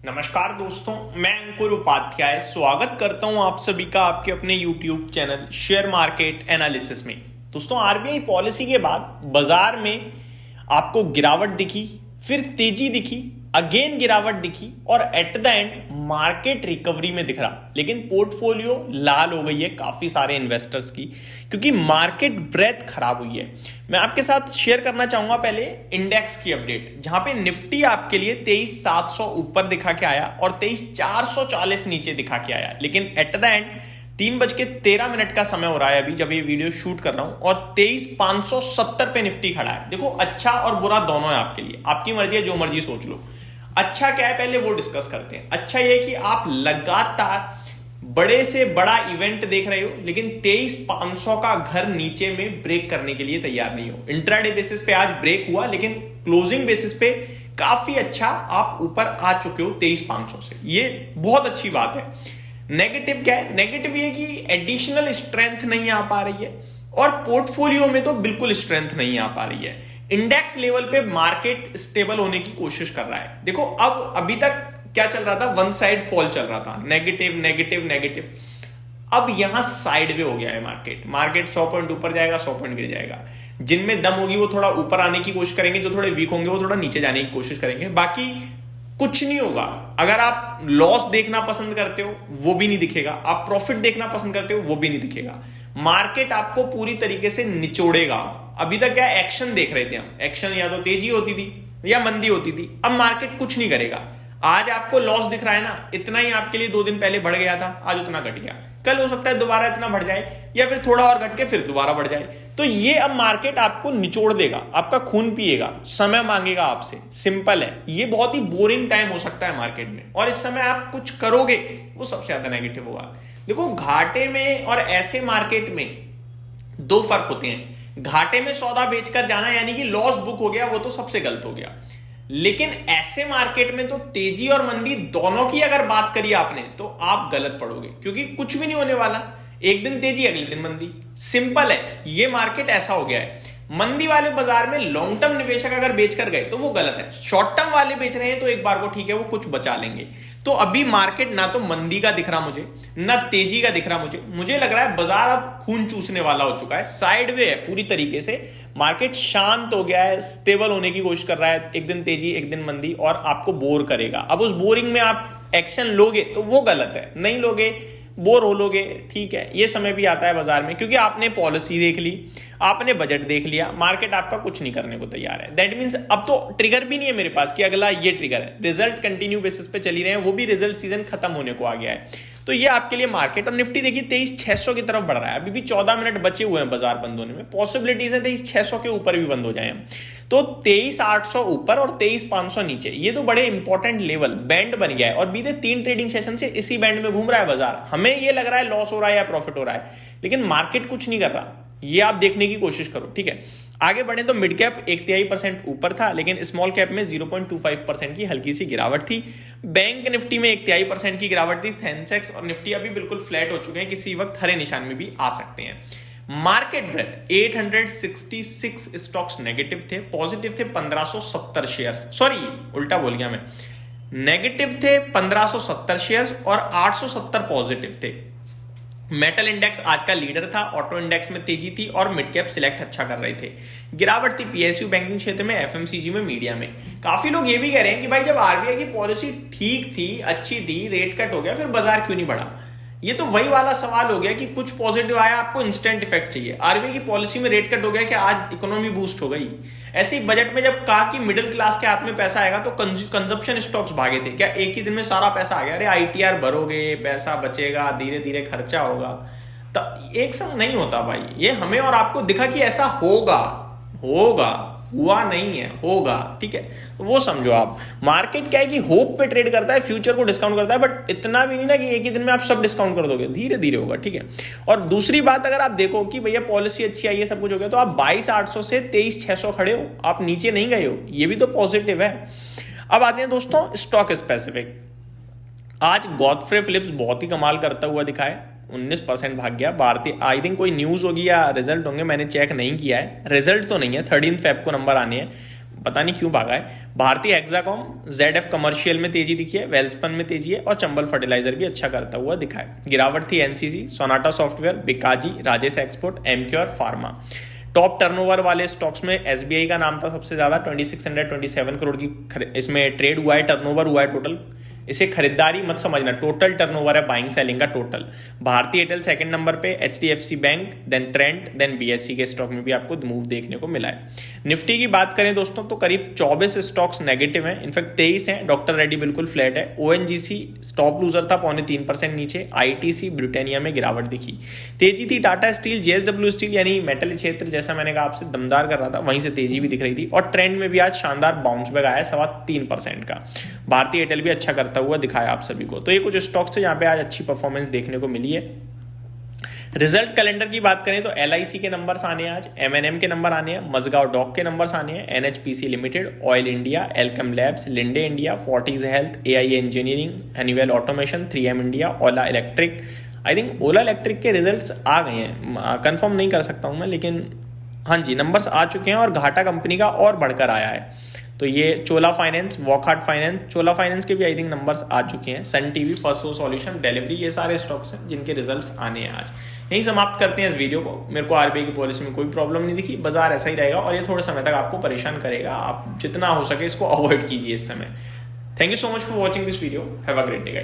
नमस्कार दोस्तों, मैं अंकुर उपाध्याय स्वागत करता हूं आप सभी का आपके अपने YouTube channel share market analysis में। दोस्तों, आरबीआई पॉलिसी के बाद बाजार में आपको गिरावट दिखी, फिर तेजी दिखी, अगेन गिरावट दिखी और at the end market recovery में दिख रहा। लेकिन पोर्टफोलियो लाल हो गई है काफी सारे इन्वेस्टर्स की, क्योंकि मार्केट ब्रेथ खराब हुई है। मैं आपके साथ शेयर करना चाहूंगा पहले इंडेक्स की अपडेट, जहां पे निफ्टी आपके लिए 23,700 ऊपर दिखा के आया और 23,440 नीचे दिखा के आया। लेकिन एट द एंड 3:13 का समय हो रहा है अभी जब ये वीडियो शूट कर रहा हूं और 23,570 पे निफ्टी खड़ा है। देखो, अच्छा और बुरा दोनों है आपके लिए, आपकी मर्जी है, जो मर्जी सोच लो। अच्छा क्या है पहले वो डिस्कस करते हैं। अच्छा ये कि आप लगातार बड़े से बड़ा इवेंट देख रहे हो, लेकिन 23,500 का घर नीचे में ब्रेक करने के लिए तैयार नहीं हो। इंट्राडे बेसिस पे आज ब्रेक हुआ, लेकिन क्लोजिंग बेसिस पे काफी अच्छा आप ऊपर आ चुके हो 23,500 से। ये बहुत अच्छी बात है। नेगेटिव क्या है? नेगेटिव ये कि एडिशनल स्ट्रेंथ नहीं आ पा रही है और पोर्टफोलियो में तो बिल्कुल स्ट्रेंथ नहीं आ पा रही है। इंडेक्स लेवल पे मार्केट स्टेबल होने की कोशिश कर रहा है। देखो, अब अभी तक क्या चल रहा था? वन साइड फॉल चल रहा था, नेगेटिव नेगेटिव नेगेटिव। अब यहां साइडवे हो गया है मार्केट 100 पॉइंट ऊपर जाएगा, 100 पॉइंट गिर जाएगा। जिनमें दम होगी वो थोड़ा ऊपर आने की कोशिश करेंगे, जो थोड़े वीक होंगे वो थोड़ा नीचे जाने की कोशिश करेंगे। बाकी कुछ नहीं होगा। अगर आप लॉस देखना पसंद करते हो वो भी नहीं दिखेगा, आप प्रॉफिट देखना पसंद करते हो वो भी नहीं दिखेगा। मार्केट आपको पूरी तरीके से निचोड़ेगा। अभी तक क्या एक्शन देख रहे थे हम, एक्शन या तो तेजी होती थी या मंदी होती थी। अब मार्केट कुछ नहीं करेगा। आज आपको लॉस दिख रहा है ना, इतना ही आपके लिए 2 दिन पहले बढ़ गया था, आज उतना घट गया। कल हो सकता है दोबारा इतना बढ़ जाए या फिर थोड़ा और घट के फिर दोबारा बढ़ जाए। तो ये अब मार्केट आपको निचोड़ देगा, आपका खून पिएगा, समय मांगेगा आपसे। सिंपल है। ये बहुत ही बोरिंग टाइम हो सकता है मार्केट में, और इस समय आप कुछ करोगे वो सबसे ज्यादा नेगेटिव होगा। देखो, घाटे में और ऐसे मार्केट में 2 फर्क होते हैं। घाटे में सौदा बेचकर जाना यानी कि लॉस बुक हो गया, वो तो सबसे गलत हो गया। लेकिन ऐसे मार्केट में तो तेजी और मंदी दोनों की अगर बात करी आपने तो आप गलत पड़ोगे, क्योंकि कुछ भी नहीं होने वाला। एक दिन तेजी, अगले दिन मंदी। सिंपल है, ये मार्केट ऐसा हो गया है। मंदी वाले बाजार में लॉन्ग टर्म निवेशक अगर बेचकर गए तो वो गलत है। शॉर्ट टर्म वाले बेच रहे हैं तो एक बार को ठीक है, वो कुछ बचा लेंगे। तो अभी मार्केट ना तो मंदी का दिख रहा मुझे, ना तेजी का दिख रहा मुझे लग रहा है बाजार अब खून चूसने वाला हो चुका है, साइडवे है पूरी तरीके से। मार्केट शांत हो गया है, स्टेबल होने की कोशिश कर रहा है। एक दिन तेजी, एक दिन मंदी, और आपको बोर करेगा। अब उस बोरिंग में आप एक्शन लोगे तो वो गलत है, नहीं लोगे बोर हो लोगे, ठीक है। ये समय भी आता है बाजार में, क्योंकि आपने पॉलिसी देख ली, आपने बजट देख लिया, मार्केट आपका कुछ नहीं करने को तैयार है। दैट मींस अब तो ट्रिगर भी नहीं है मेरे पास कि अगला ये ट्रिगर है। रिजल्ट कंटिन्यू बेसिस पे चली रहे हैं, वो भी रिजल्ट सीजन खत्म होने को आ गया है। तो ये आपके लिए मार्केट। और निफ्टी देखिए 23,600 की तरफ बढ़ रहा है। अभी भी 14 मिनट बचे हुए हैं बाजार बंद होने में। पॉसिबिलिटीज है 23,600 के ऊपर भी बंद हो जाए। तो 23,800 ऊपर और 23,500 नीचे, ये तो बड़े इंपॉर्टेंट लेवल बैंड बन गया है। और बीते 3 ट्रेडिंग सेशन से इसी बैंड में घूम रहा है बाजार। हमें ये लग रहा है लॉस हो रहा है या प्रॉफिट हो रहा है, लेकिन मार्केट कुछ नहीं कर रहा। ये आप देखने की कोशिश करो, ठीक है। आगे बढ़े तो मिड कैप 1/3% ऊपर था, लेकिन स्मॉल कैप में 0.25% की हल्की सी गिरावट थी। बैंक निफ्टी में 1/3% की गिरावट थी। सेंसेक्स और निफ्टी अभी बिल्कुल फ्लैट हो चुके हैं, किसी वक्त हरे निशान में भी आ सकते हैं। मार्केट ब्रेथ 866 स्टॉक्स नेगेटिव थे, पॉजिटिव थे 1570 शेयर्स। सॉरी, उल्टा बोल गया मैं। नेगेटिव थे 1570 शेयर्स और 870 पॉजिटिव थे। मेटल इंडेक्स आज का लीडर था, ऑटो इंडेक्स में तेजी थी और मिड कैप सिलेक्ट अच्छा कर रहे थे। गिरावट थी पीएसयू बैंकिंग क्षेत्र में, एफएमसीजी में, मीडिया में। काफी लोग ये भी कह रहे हैं कि भाई जब आरबीआई की पॉलिसी ठीक थी, अच्छी थी, रेट कट हो गया, फिर बाजार क्यों नहीं बढ़ा? ये तो वही वाला सवाल हो गया कि कुछ पॉजिटिव आया, आपको इंस्टेंट इफेक्ट चाहिए। आरबीआई की पॉलिसी में रेट कट हो गया कि आज इकोनॉमी बूस्ट हो गई। ऐसे ही बजट में जब कहा कि मिडिल क्लास के हाथ में पैसा आएगा तो कंजप्शन स्टॉक्स भागे थे। क्या एक ही दिन में सारा पैसा आ गया? अरे आईटीआर भरोगे, पैसा बचेगा, धीरे धीरे खर्चा होगा, तो एक संग नहीं होता भाई। ये हमें और आपको दिखा कि ऐसा होगा, हुआ नहीं है, होगा, ठीक है। तो वो समझो आप। मार्केट क्या है कि होप पे ट्रेड करता है, फ्यूचर को डिस्काउंट करता है, बट इतना भी नहीं ना कि एक ही दिन में आप सब डिस्काउंट कर दोगे, धीरे धीरे होगा, ठीक है। और दूसरी बात, अगर आप देखो कि भैया पॉलिसी अच्छी आई है, सब कुछ हो गया, तो आप 22,800 से 23,600 खड़े हो, आप नीचे नहीं गए हो, ये भी तो पॉजिटिव है। अब आते हैं दोस्तों स्टॉक स्पेसिफिक। आज गॉडफ्रे फिलिप्स बहुत ही कमाल करता हुआ दिखा है, 19% भाग गया। भारतीय, आई थिंक कोई न्यूज होगी या रिजल्ट होंगे, मैंने चेक नहीं किया है। रिजल्ट तो नहीं है, 13 फेब को नंबर आने हैं। पता नहीं क्यों भागा है। भारतीय हेक्साकॉम, ZF कमर्शियल में तेजी दिखी है, वेल्सपन में तेजी है और चंबल फर्टिलाइजर भी अच्छा करता हुआ दिखा है। गिरावट थी NCC, Sonata software, Bikaji, Rajesh export, Emcure pharma. Top turnover वाले स्टॉक्स में एसबीआई का नाम था सबसे ज्यादा, 2627 करोड़ की इसमें ट्रेड हुआ है, टर्नओवर हुआ है टोटल। इसे खरीदारी मत समझना, टोटल टर्नओवर है बाइंग सेलिंग का टोटल। भारतीय एयरटेल सेकंड नंबर पे, HDFC bank, then Trent, then BSE के स्टॉक में भी आपको मूव देखने को मिला है। निफ्टी की बात करें दोस्तों तो करीब 24 स्टॉक्स नेगेटिव हैं, इनफैक्ट 23 हैं। डॉक्टर रेड्डी बिल्कुल फ्लैट है। ONGC स्टॉप लूजर था, 0.3% नीचे। ITC ब्रिटानिया में गिरावट दिखी। तेजी थी टाटा स्टील, JSW स्टील यानी मेटल क्षेत्र, जैसा मैंने कहा आपसे दमदार कर रहा था, वहीं से तेजी भी दिख रही थी। और ट्रेंड में भी आज शानदार बाउंस बैक आया 3.25% का। भारतीय एयरटेल भी अच्छा करता हुआ दिखाया आप सभी को। तो ये कुछ स्टॉक्स है जहां पे आज अच्छी परफॉर्मेंस देखने को मिली है। रिजल्ट कैलेंडर की बात करें तो LIC के नंबर्स आने हैं आज, M&M के नंबर आने हैं, मजगांव डॉक के नंबर्स आने हैं, NHPC limited, oil India, Alkem labs, Linde India, forties health, AIA engineering, Honeywell automation, 3M India, Ola electric. I think Ola electric के रिजल्ट्स आ गए हैं, कंफर्म नहीं कर सकता हूं मैं, लेकिन हाँ जी नंबर्स आ चुके हैं और घाटा कंपनी का और बढ़कर आया है। तो ये चोला फाइनेंस, वॉकहार्ट फाइनेंस, चोला फाइनेंस के भी आई थिंक नंबर्स आ चुके हैं। Sun TV, first solution, delivery, ये सारे स्टॉक्स हैं जिनके रिजल्ट्स आने हैं आज। यही समाप्त करते हैं इस वीडियो को। मेरे को RBI की पॉलिसी में कोई प्रॉब्लम नहीं दिखी, बाजार ऐसा ही रहेगा और ये थोड़े समय तक आपको परेशान करेगा। आप जितना हो सके इसको अवॉइड कीजिए इस समय। Thank you so much for watching this video. Have a great day guys.